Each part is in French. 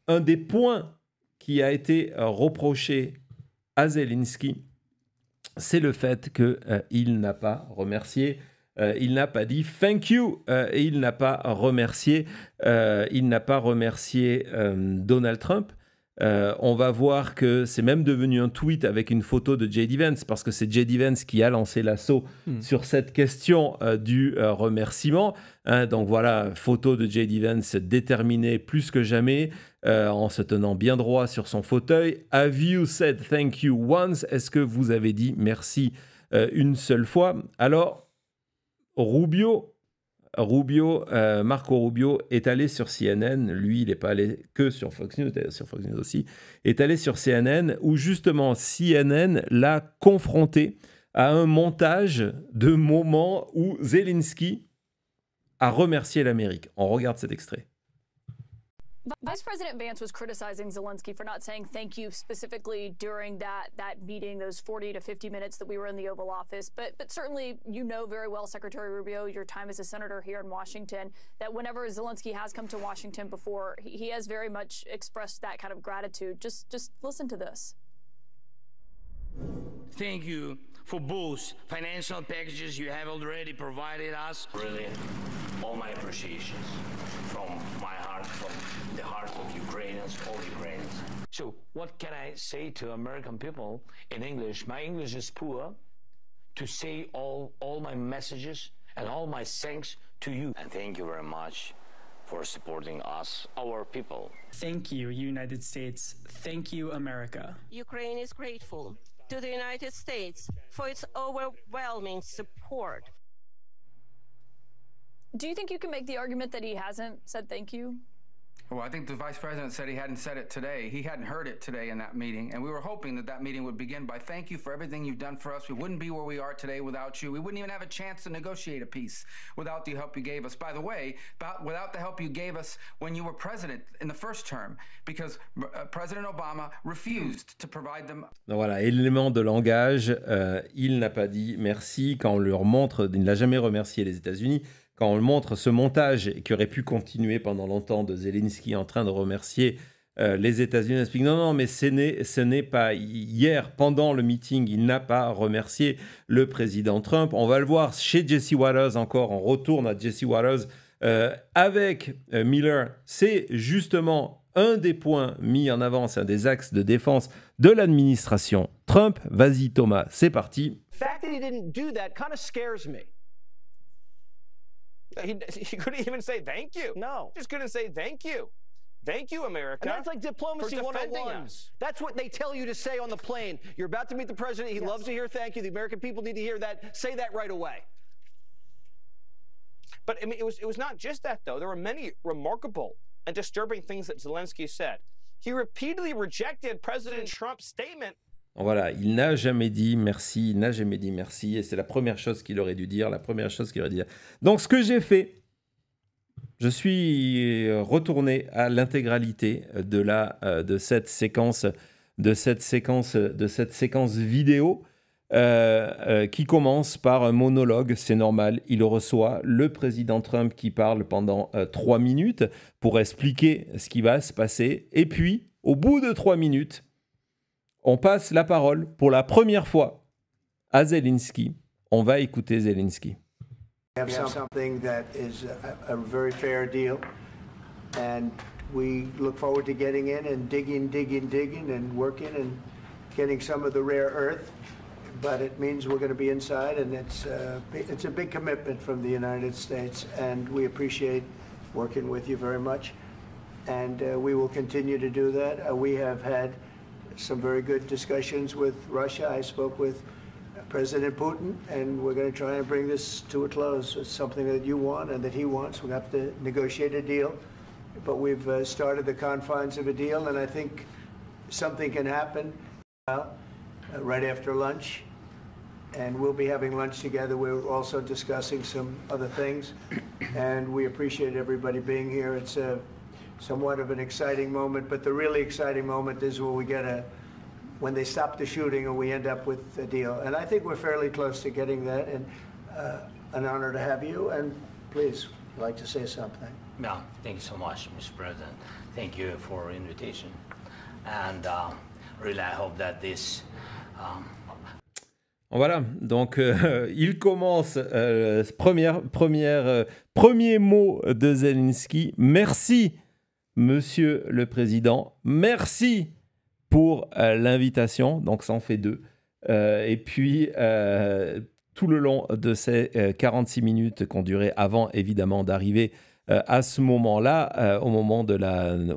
un des points qui a été reproché à Zelensky, c'est le fait qu'il n'a pas remercié, il n'a pas dit thank you, et il n'a pas remercié Donald Trump. On va voir que c'est même devenu un tweet avec une photo de J.D. Vance, parce que c'est J.D. Vance qui a lancé l'assaut sur cette question du remerciement. Donc voilà, photo de J.D. Vance déterminé plus que jamais, en se tenant bien droit sur son fauteuil. Have you said thank you once? Est-ce que vous avez dit merci une seule fois? Alors, Marco Rubio est allé sur CNN, lui il n'est pas allé que sur Fox News, d'ailleurs sur Fox News aussi, est allé sur CNN où justement CNN l'a confronté à un montage de moments où Zelensky a remercié l'Amérique. On regarde cet extrait. Vice President Vance was criticizing Zelensky for not saying thank you specifically during that meeting, those 40 to 50 minutes that we were in the Oval Office. But certainly, you know very well, Secretary Rubio, your time as a senator here in Washington, that whenever Zelensky has come to Washington before, he has very much expressed that kind of gratitude. Just listen to this. Thank you for both financial packages you have already provided us. Really, all my appreciations from my heart, from the heart of Ukrainians, all Ukrainians. So what can I say to American people in English? My English is poor. To say all my messages and all my thanks to you. And thank you very much for supporting us, our people. Thank you, United States. Thank you, America. Ukraine is grateful to the United States for its overwhelming support. Do you think you can make the argument that he hasn't said thank you? Well, I think the vice president said he hadn't said it today. He hadn't heard it today in that meeting, and we were hoping that meeting would begin by thank you for everything you've done for us. We wouldn't be where we are today without you. We wouldn't even have a chance to negotiate a peace without the help you gave us. By the way, without the help you gave us when you were president in the first term, because President Obama refused to provide them. Donc voilà, élément de langage, il n'a pas dit merci quand on leur montre, il n'a jamais remercié les États-Unis. Quand on montre ce montage qui aurait pu continuer pendant longtemps de Zelensky en train de remercier les États-Unis, on explique non, mais ce n'est pas hier, pendant le meeting, il n'a pas remercié le président Trump. On va le voir chez Jesse Waters encore, on retourne à Jesse Waters avec Miller. C'est justement un des points mis en avant, c'est un des axes de défense de l'administration Trump. Vas-y Thomas, c'est parti. The fact that he didn't do that kind of scares me. He couldn't even say thank you. No. Just couldn't say thank you. Thank you, America. And that's like diplomacy 101. That's what they tell you to say on the plane. You're about to meet the president. He loves to hear thank you. The American people need to hear that. Say that right away. But I mean, it was not just that, though. There were many remarkable and disturbing things that Zelensky said. He repeatedly rejected President Trump's statement. Voilà, il n'a jamais dit merci, et c'est la première chose qu'il aurait dû dire, Donc, ce que j'ai fait, je suis retourné à l'intégralité de cette séquence vidéo qui commence par un monologue, c'est normal, il reçoit le président Trump qui parle pendant 3 minutes pour expliquer ce qui va se passer, et puis, au bout de 3 minutes, on passe la parole pour la première fois à Zelensky. On va écouter Zelensky. We have something that is a very fair deal, and we look forward to getting in and digging and working and getting some of the rare earth. But it means we're going to be inside, and it's a big commitment from the United States, and we appreciate working with you very much, and we will continue to do that. We have had some very good discussions with Russia. I spoke with President Putin, and we're going to try and bring this to a close. It's something that you want and that he wants. We have to negotiate a deal, but we've started the confines of a deal, and I think something can happen right after lunch, and we'll be having lunch together. We're also discussing some other things, and we appreciate everybody being here. It's somewhat of an exciting moment, but the really exciting moment is when they stop the shooting and we end up with a deal. And I think we're fairly close to getting that, and an honor to have you. And please, I'd like to say something. No, thank you so much, Mr. President. thank you for invitation. And really, I hope that this. Voilà, donc il commence, premier mot de Zelensky. Merci, Monsieur le Président. Merci pour l'invitation. Donc ça en fait 2. Et puis, tout le long de ces 46 minutes qu'on durait avant, évidemment, d'arriver à ce moment-là, au moment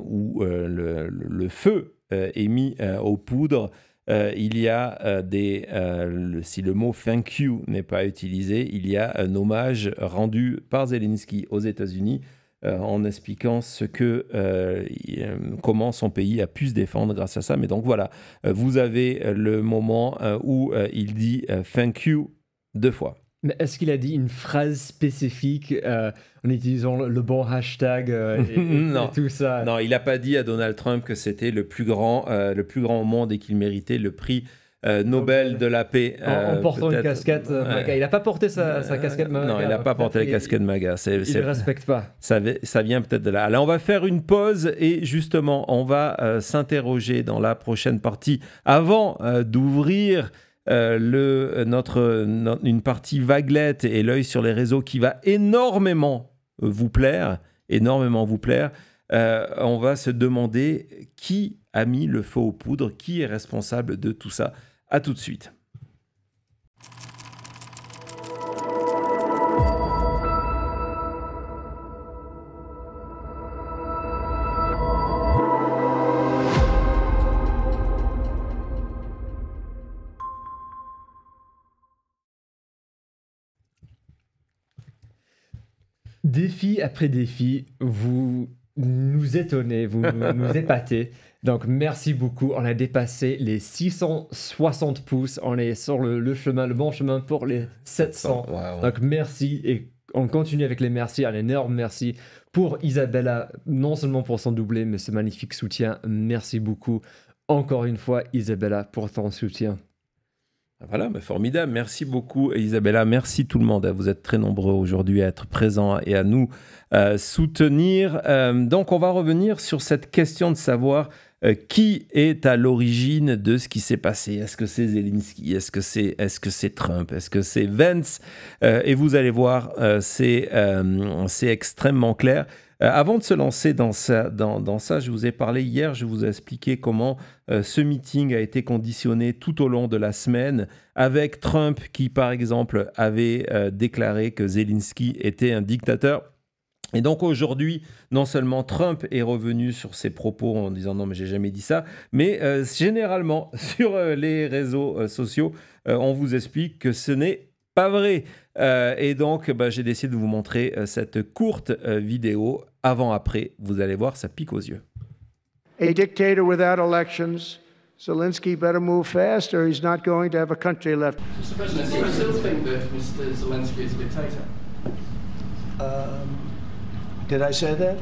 où le feu est mis aux poudres, il y a si le mot « thank you » n'est pas utilisé, il y a un hommage rendu par Zelensky aux États-Unis en expliquant comment son pays a pu se défendre grâce à ça. Mais donc voilà, vous avez le moment où il dit « thank you » 2 fois. Mais est-ce qu'il a dit une phrase spécifique en utilisant le bon hashtag et tout ça? Non, il n'a pas dit à Donald Trump que c'était le plus grand au monde et qu'il méritait le prix Nobel de la paix. En portant une casquette MAGA. Il n'a pas porté sa casquette MAGA. Non, il n'a pas porté la casquette MAGA. Il ne respecte pas. Ça vient peut-être de là. Alors, on va faire une pause et justement, on va s'interroger dans la prochaine partie avant d'ouvrir une partie vaguelette et l'œil sur les réseaux qui va énormément vous plaire. On va se demander qui a mis le feu aux poudres, qui est responsable de tout ça. À tout de suite. Défi après défi, vous nous étonnez, vous nous épatez. Donc, merci beaucoup. On a dépassé les 660 pouces. On est sur le bon chemin pour les 700. Wow. Donc, merci. Et on continue avec les merci. Un énorme merci pour Isabella, non seulement pour son doublé, mais ce magnifique soutien. Merci beaucoup. Encore une fois, Isabella, pour ton soutien. Voilà, mais formidable. Merci beaucoup, Isabella. Merci tout le monde. Vous êtes très nombreux aujourd'hui à être présents et à nous soutenir. Donc, on va revenir sur cette question de savoir qui est à l'origine de ce qui s'est passé. Est-ce que c'est Zelensky? Est-ce que c'est Trump? Est-ce que c'est Vance? Et vous allez voir, c'est extrêmement clair. Avant de se lancer dans ça, je vous ai parlé hier, je vous ai expliqué comment ce meeting a été conditionné tout au long de la semaine avec Trump qui, par exemple, avait déclaré que Zelensky était un dictateur. Et donc aujourd'hui, non seulement Trump est revenu sur ses propos en disant non mais j'ai jamais dit ça, mais généralement sur les réseaux sociaux, on vous explique que ce n'est pas vrai. Et donc j'ai décidé de vous montrer cette courte vidéo avant-après. Vous allez voir, ça pique aux yeux. A dictator without elections. Zelensky better move fast or he's not going to have a country left. Mr. President, do you still think that Mr. Zelensky is a dictator? Did I say that?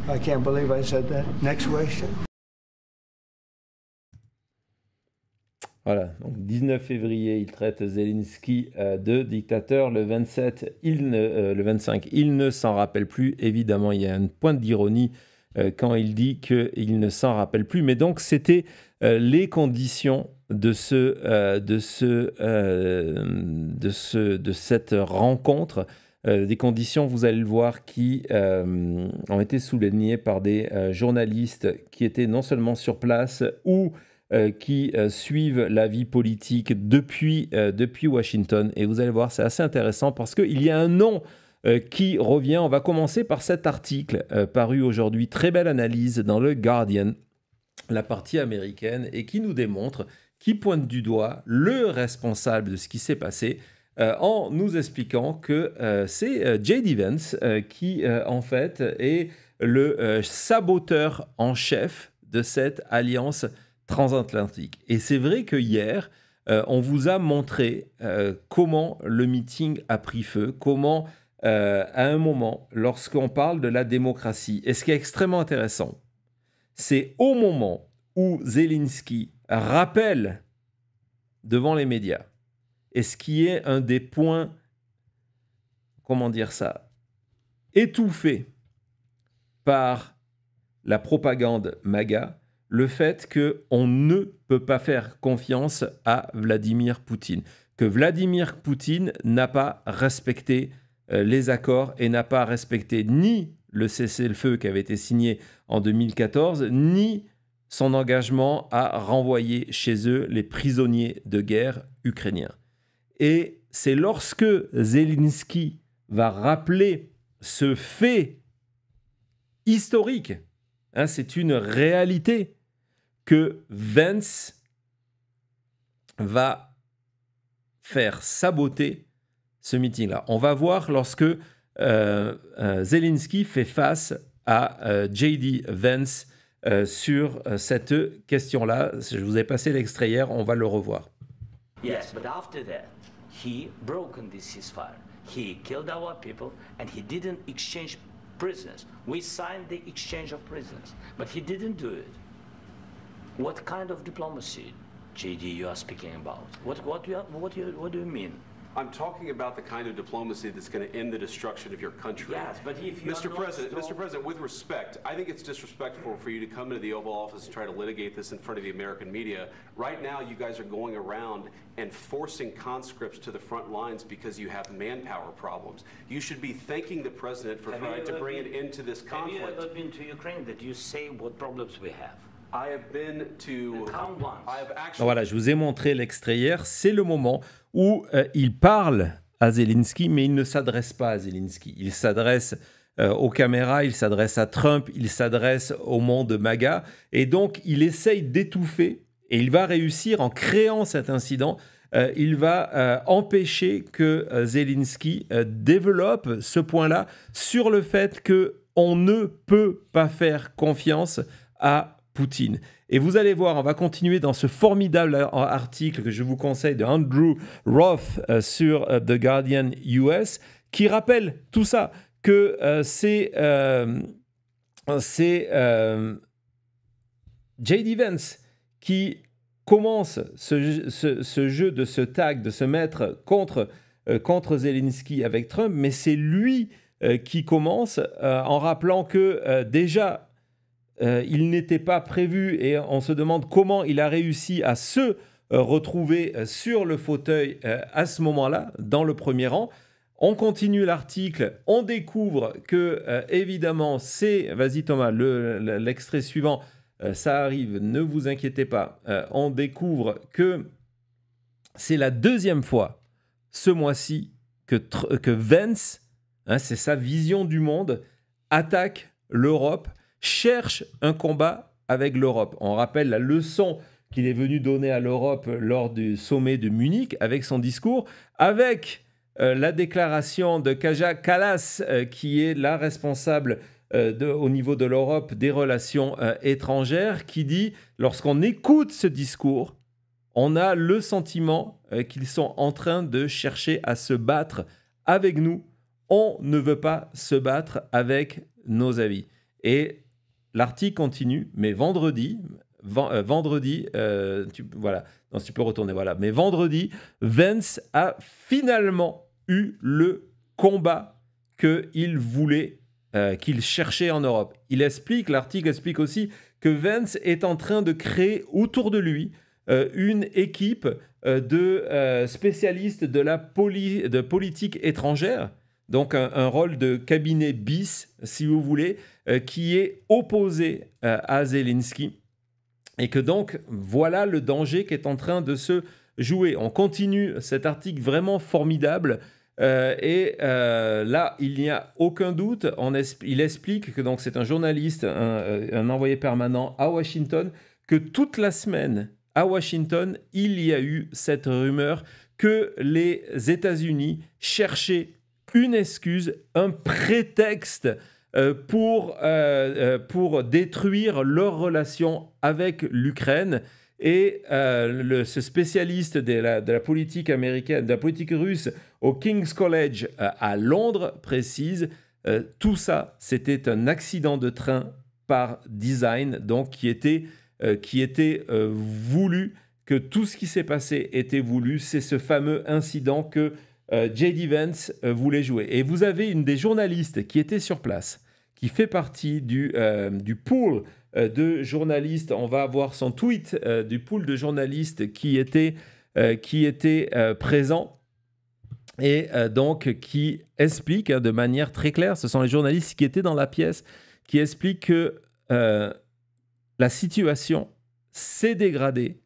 I can't believe I said that. Next question. Voilà, donc 19 février, il traite Zelensky de dictateur. Le 25, il ne s'en rappelle plus. Évidemment, il y a une pointe d'ironie quand il dit qu'il ne s'en rappelle plus. Mais donc, c'était les conditions de cette rencontre. Des conditions, vous allez le voir, qui ont été soulignées par des journalistes qui étaient non seulement sur place ou qui suivent la vie politique depuis Washington. Et vous allez voir, c'est assez intéressant parce qu'il y a un nom qui revient. On va commencer par cet article paru aujourd'hui. Très belle analyse dans le Guardian, la partie américaine, et qui nous démontre, qui pointe du doigt le responsable de ce qui s'est passé en nous expliquant que c'est J.D. Vance qui, en fait, est le saboteur en chef de cette alliance transatlantique. Et c'est vrai que hier, on vous a montré comment le meeting a pris feu, comment, à un moment, lorsqu'on parle de la démocratie, et ce qui est extrêmement intéressant, c'est au moment où Zelensky rappelle devant les médias, et ce qui est un des points, comment dire ça, étouffé par la propagande MAGA, le fait qu'on ne peut pas faire confiance à Vladimir Poutine, que Vladimir Poutine n'a pas respecté les accords et n'a pas respecté ni le cessez-le-feu qui avait été signé en 2014, ni son engagement à renvoyer chez eux les prisonniers de guerre ukrainiens. Et c'est lorsque Zelensky va rappeler ce fait historique, hein, c'est une réalité, que Vance va faire saboter ce meeting-là. On va voir lorsque Zelensky fait face à J.D. Vance sur cette question-là. Je vous ai passé l'extrait hier, on va le revoir. Yes, but after that, he broke this ceasefire. He killed our people and he didn't exchange prisoners. We signed the exchange of prisoners, but he didn't do it. What kind of diplomacy, JD, you are speaking about? What do you mean? I'm talking about the kind of diplomacy that's going to end the destruction of your country. Yes, but if you Mr. President, with respect, I think it's disrespectful for you to come into the Oval Office and try to litigate this in front of the American media. Right now, you guys are going around and forcing conscripts to the front lines because you have manpower problems. You should be thanking the President for trying to bring an end to this conflict. Have you ever been to Ukraine that you say what problems we have? I have been to... Voilà, je vous ai montré l'extrait hier. C'est le moment où il parle à Zelensky, mais il ne s'adresse pas à Zelensky. Il s'adresse aux caméras, il s'adresse à Trump, il s'adresse au monde MAGA. Et donc, il essaye d'étouffer, et il va réussir en créant cet incident. Il va empêcher que Zelensky développe ce point-là sur le fait qu'on ne peut pas faire confiance à Poutine. Et vous allez voir, on va continuer dans ce formidable article que je vous conseille de Andrew Roth sur The Guardian US, qui rappelle tout ça, que c'est J.D. Vance qui commence ce jeu de se tag, de se mettre contre Zelensky avec Trump, mais c'est lui qui commence en rappelant que déjà, il n'était pas prévu et on se demande comment il a réussi à se retrouver sur le fauteuil à ce moment-là, dans le premier rang. On continue l'article, on découvre que, évidemment, c'est... Vas-y Thomas, l'extrait suivant, ça arrive, ne vous inquiétez pas. On découvre que c'est la deuxième fois ce mois-ci que Vance, hein, c'est sa vision du monde, attaque l'Europe, cherche un combat avec l'Europe. On rappelle la leçon qu'il est venu donner à l'Europe lors du sommet de Munich avec son discours, avec la déclaration de Kaja Kallas, qui est la responsable au niveau de l'Europe des relations étrangères, qui dit, lorsqu'on écoute ce discours, on a le sentiment qu'ils sont en train de chercher à se battre avec nous. On ne veut pas se battre avec nos amis. Et l'article continue, mais vendredi, voilà, non, tu peux retourner, voilà. Mais vendredi, Vance a finalement eu le combat qu'il voulait, qu'il cherchait en Europe. L'article explique aussi que Vance est en train de créer autour de lui une équipe de spécialistes de politique étrangère, donc un rôle de cabinet bis, si vous voulez, qui est opposé à Zelensky. Et que donc, voilà le danger qui est en train de se jouer. On continue cet article vraiment formidable. Là, il n'y a aucun doute. Il explique que donc c'est un journaliste, un envoyé permanent à Washington, que toute la semaine, à Washington, il y a eu cette rumeur que les États-Unis cherchaient une excuse, un prétexte pour détruire leur relation avec l'Ukraine. Et ce spécialiste de la politique américaine, de la politique russe au King's College à Londres précise, tout ça, c'était un accident de train par design, donc qui était voulu, que tout ce qui s'est passé était voulu. C'est ce fameux incident que J.D. Vance voulait jouer. Et vous avez une des journalistes qui était sur place, qui fait partie du pool de journalistes. On va avoir son tweet du pool de journalistes qui était présent et donc qui explique de manière très claire, ce sont les journalistes qui étaient dans la pièce, qui expliquent que la situation s'est dégradée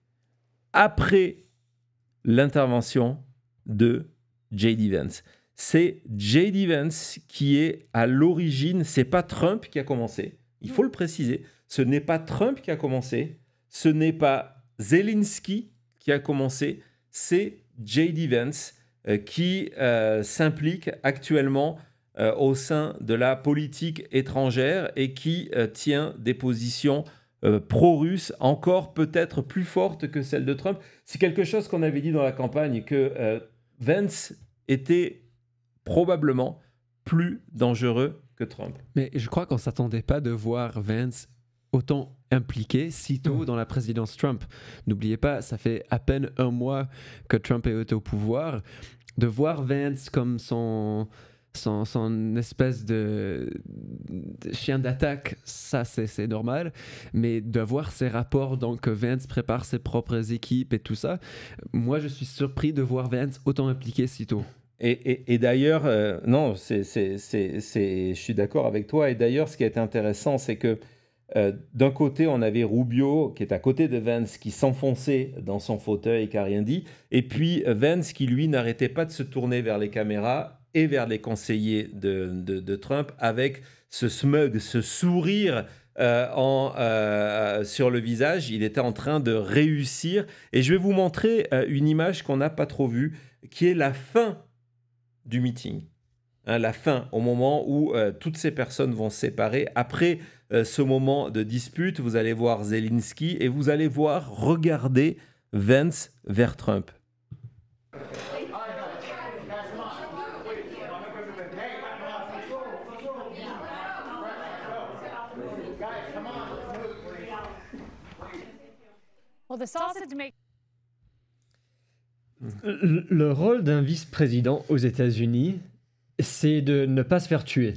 après l'intervention de J.D. Vance. C'est J.D. Vance qui est à l'origine, c'est pas Trump qui a commencé, il faut le préciser, ce n'est pas Trump qui a commencé, ce n'est pas Zelensky qui a commencé, c'est J.D. Vance qui s'implique actuellement au sein de la politique étrangère et qui tient des positions pro-russes encore peut-être plus fortes que celles de Trump. C'est quelque chose qu'on avait dit dans la campagne, que Vance était probablement plus dangereux que Trump. Mais je crois qu'on ne s'attendait pas de voir Vance autant impliqué si tôt dans la présidence Trump. N'oubliez pas, ça fait à peine un mois que Trump est au pouvoir. De voir Vance comme son espèce de chien d'attaque, ça c'est normal, mais de voir ses rapports, donc Vance prépare ses propres équipes et tout ça, moi je suis surpris de voir Vance autant impliqué si tôt. Et d'ailleurs, non, je suis d'accord avec toi, et d'ailleurs ce qui a été intéressant, c'est que d'un côté, on avait Rubio qui est à côté de Vance, qui s'enfonçait dans son fauteuil et qui n'a rien dit. Et puis Vance qui, lui, n'arrêtait pas de se tourner vers les caméras et vers les conseillers de Trump avec ce smug, ce sourire sur le visage. Il était en train de réussir. Et je vais vous montrer une image qu'on n'a pas trop vue, qui est la fin du meeting. La fin, au moment où toutes ces personnes vont se séparer. Après ce moment de dispute, vous allez voir Zelensky et vous allez voir regarder Vance vers Trump. Le rôle d'un vice-président aux États-Unis, c'est de ne pas se faire tuer.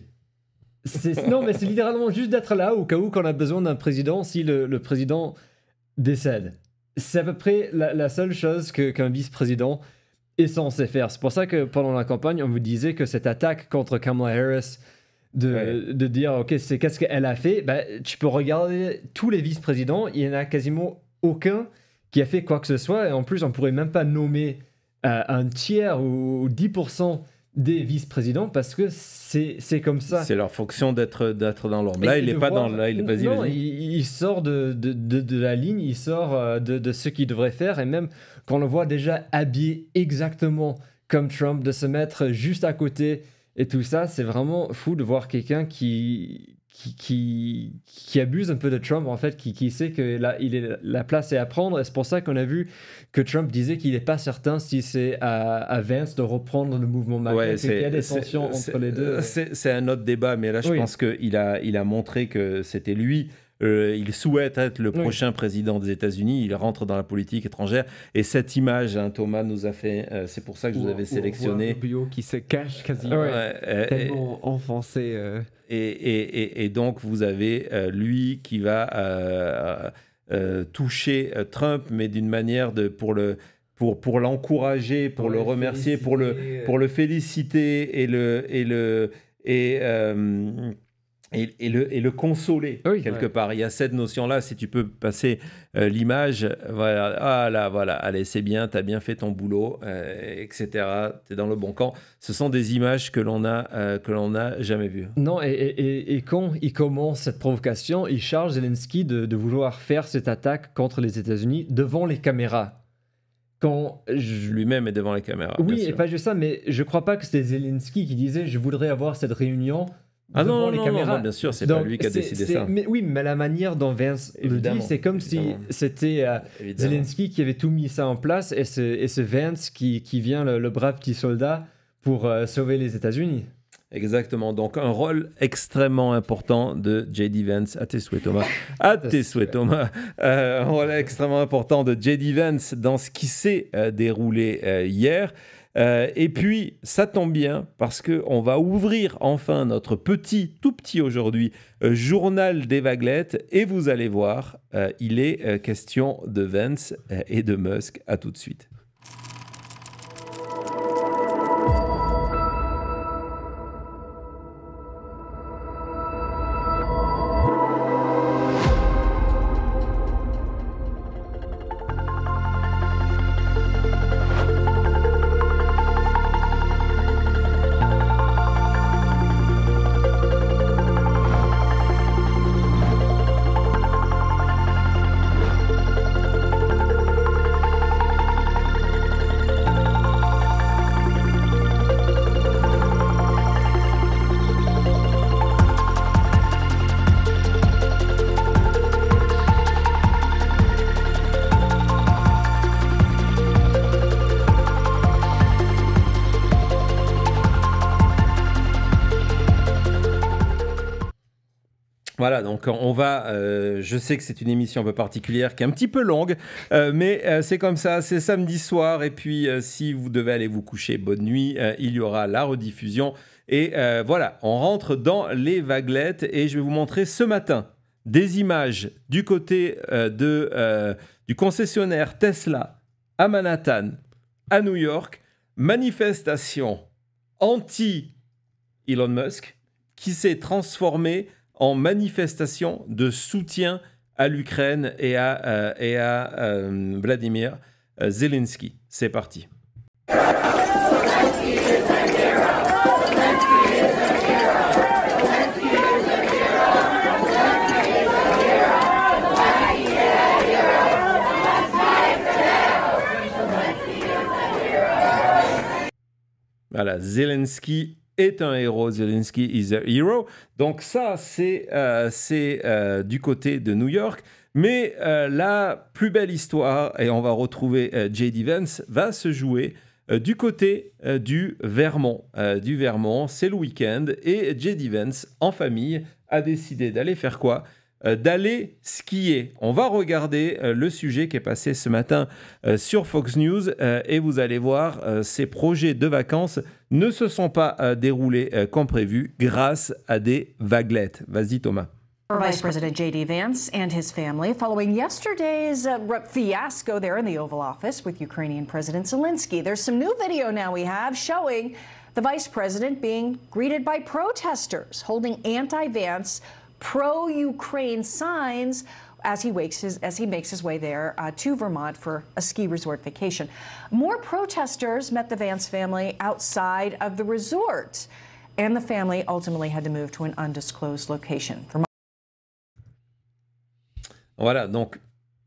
Non, mais c'est littéralement juste d'être là au cas où qu'on a besoin d'un président si le président décède. C'est à peu près la seule chose qu'un vice-président est censé faire. C'est pour ça que pendant la campagne, on vous disait que cette attaque contre Kamala Harris de dire « Ok, c'est qu'est-ce qu'elle a fait ?» tu peux regarder tous les vice-présidents, il n'y en a quasiment aucun qui a fait quoi que ce soit. Et en plus, on ne pourrait même pas nommer un tiers ou 10% des vice-présidents parce que c'est comme ça. C'est leur fonction d'être dans l'ordre. Là, il n'est pas dans... Là, il sort de la ligne, il sort de ce qu'il devrait faire. Et même quand on le voit déjà habillé exactement comme Trump, de se mettre juste à côté et tout ça, c'est vraiment fou de voir quelqu'un qui abuse un peu de Trump, en fait, qui sait que la place est à prendre. Et c'est pour ça qu'on a vu que Trump disait qu'il n'est pas certain si c'est à Vance de reprendre le mouvement MAGA, qu'il y a des tensions entre les deux. C'est un autre débat, mais là, je pense qu'il a montré que c'était lui. Il souhaite être le prochain président des États-Unis. Il rentre dans la politique étrangère. Et cette image, Thomas nous a fait... c'est pour ça que je vous avais sélectionné. Rubio qui se cache quasiment, tellement enfoncé... Et donc, vous avez lui qui va toucher Trump, mais d'une manière pour l'encourager, pour le remercier, pour le féliciter et le consoler quelque part. Il y a cette notion-là, si tu peux passer l'image, voilà, allez, c'est bien, tu as bien fait ton boulot, etc. Tu es dans le bon camp. Ce sont des images que l'on n'a jamais vues. Non, et quand il commence cette provocation, il charge Zelensky de vouloir faire cette attaque contre les États-Unis devant les caméras. Lui-même est devant les caméras. Oui, et pas juste ça, mais je crois pas que c'était Zelensky qui disait « je voudrais avoir cette réunion ». Non, bien sûr, c'est pas lui qui a décidé ça. Mais la manière dont Vance le dit, c'est comme si c'était Zelensky qui avait tout mis ça en place et c'est Vance qui vient, le brave petit soldat, pour sauver les États-Unis. Exactement. Donc, un rôle extrêmement important de J.D. Vance. À tes souhaits, Thomas. Un rôle extrêmement important de J.D. Vance dans ce qui s'est déroulé hier. Et puis, ça tombe bien parce qu'on va ouvrir enfin notre tout petit aujourd'hui, journal des vaguelettes. Et vous allez voir, il est question de Vance et de Musk. À tout de suite. Voilà, donc on va, je sais que c'est une émission un peu particulière, qui est un petit peu longue, mais c'est comme ça, c'est samedi soir, et puis si vous devez aller vous coucher, bonne nuit, il y aura la rediffusion, et voilà, on rentre dans les vaguelettes, et je vais vous montrer ce matin des images du côté du concessionnaire Tesla à Manhattan, à New York, manifestation anti-Elon Musk, qui s'est transformée en manifestation de soutien à l'Ukraine et à Vladimir Zelensky. C'est parti. Voilà, Zelensky est un héros, Zelensky is a hero. Donc ça, c'est du côté de New York. Mais la plus belle histoire, et on va retrouver J.D. Vance, va se jouer du côté du Vermont. C'est le week-end, et J.D. Vance, en famille, a décidé d'aller faire quoi ? D'aller skier. On va regarder le sujet qui est passé ce matin sur Fox News, et vous allez voir, ces projets de vacances ne se sont pas déroulés comme prévu grâce à des vaguelettes. Vas-y Thomas. Vice President J.D. Vance and his family following yesterday's fiasco there in the Oval Office with Ukrainian President Zelensky. There's some new video now we have showing the Vice President being greeted by protesters holding anti-Vance pro-Ukraine signs as he makes his way there to Vermont for a ski resort vacation. More protesters met the Vance family outside of the resort, and the family ultimately had to move to an undisclosed location. Voilà, donc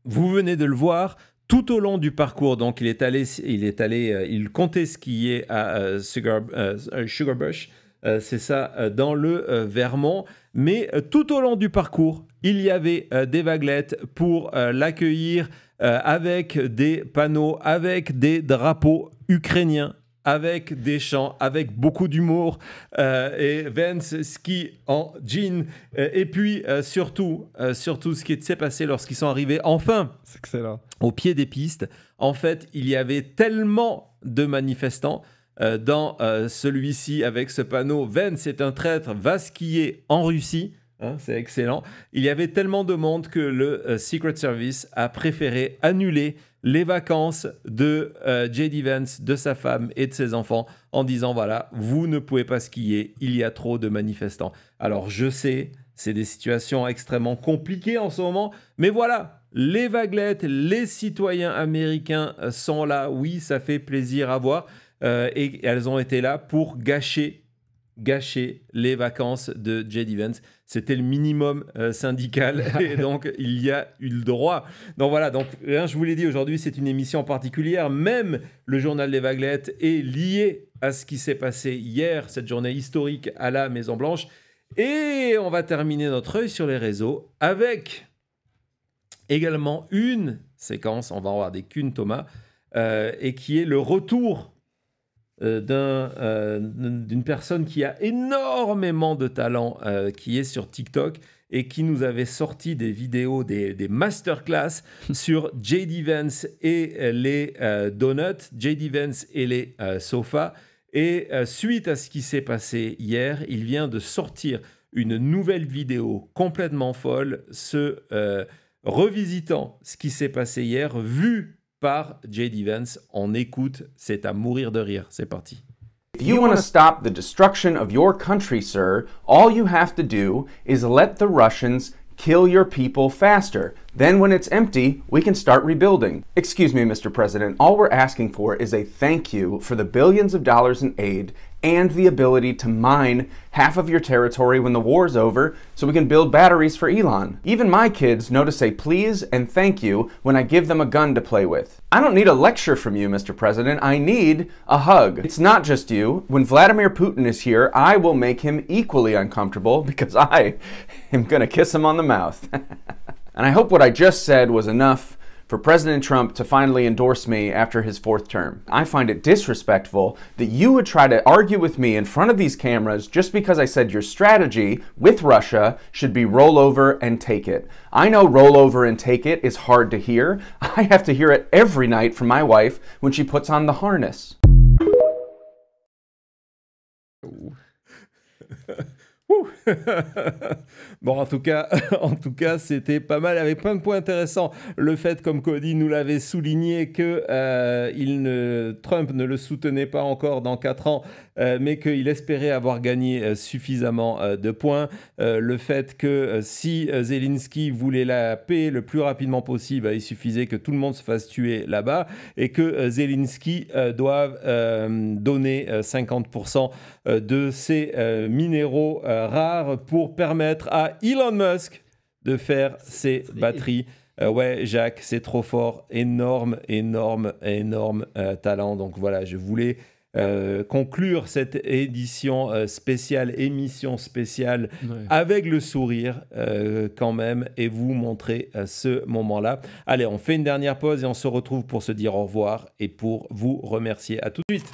vous venez de le voir. Tout au long du parcours, donc il comptait skier à Sugarbush, c'est ça, dans le Vermont. Mais tout au long du parcours, il y avait des vaguelettes pour l'accueillir avec des panneaux, avec des drapeaux ukrainiens, avec des chants, avec beaucoup d'humour. Et Vance skie en jean. Et puis surtout, ce qui s'est passé lorsqu'ils sont arrivés enfin au pied des pistes, en fait, il y avait tellement de manifestants dans celui-ci avec ce panneau « Vance est un traître, va skier en Russie ». C'est excellent. Il y avait tellement de monde que le Secret Service a préféré annuler les vacances de J.D. Vance, de sa femme et de ses enfants en disant « Voilà, vous ne pouvez pas skier, il y a trop de manifestants ». Alors je sais, c'est des situations extrêmement compliquées en ce moment, mais voilà, les vaguelettes, les citoyens américains sont là. Oui, ça fait plaisir à voir. Et elles ont été là pour gâcher les vacances de J.D. Vance. C'était le minimum syndical et donc il y a eu le droit. Donc voilà, donc je vous l'ai dit, aujourd'hui c'est une émission particulière. Même le journal des vaguelettes est lié à ce qui s'est passé hier, cette journée historique à la Maison-Blanche. Et on va terminer notre œil sur les réseaux avec également une séquence, on va en regarder qu'une Thomas, et qui est le retour d'une personne qui a énormément de talent, qui est sur TikTok et qui nous avait sorti des vidéos, des masterclass sur J.D. Vance et les donuts, J.D. Vance et les sofas. Et suite à ce qui s'est passé hier, il vient de sortir une nouvelle vidéo complètement folle, revisitant ce qui s'est passé hier, vu par J.D. Vance. On écoute, c'est à mourir de rire. C'est parti. If you want to stop the destruction of your country, sir, all you have to do is let the Russians kill your people faster. Then when it's empty, we can start rebuilding. Excuse me, Mr. President, all we're asking for is a thank you for the billions of dollars in aid and the ability to mine half of your territory when the war's over so we can build batteries for Elon. Even my kids know to say please and thank you when I give them a gun to play with. I don't need a lecture from you, Mr. President. I need a hug. It's not just you. When Vladimir Putin is here, I will make him equally uncomfortable because I am gonna kiss him on the mouth. And I hope what I just said was enough for President Trump to finally endorse me after his 4th term. I find it disrespectful that you would try to argue with me in front of these cameras just because I said your strategy with Russia should be roll over and take it. I know roll over and take it is hard to hear. I have to hear it every night from my wife when she puts on the harness. Bon, en tout cas, c'était pas mal, avec plein de points intéressants. Le fait, comme Cody nous l'avait souligné, que Trump ne le soutenait pas encore dans 4 ans, mais qu'il espérait avoir gagné suffisamment de points. Le fait que si Zelensky voulait la paix le plus rapidement possible, il suffisait que tout le monde se fasse tuer là-bas, et que Zelensky doive donner 50% de ses minéraux rares pour permettre à Elon Musk de faire ses batteries. Ouais, Jacques, c'est trop fort. Énorme talent. Donc voilà, je voulais conclure cette émission spéciale, émission spéciale, avec le sourire quand même, et vous montrer ce moment-là. Allez, on fait une dernière pause et on se retrouve pour se dire au revoir et pour vous remercier. À tout de suite.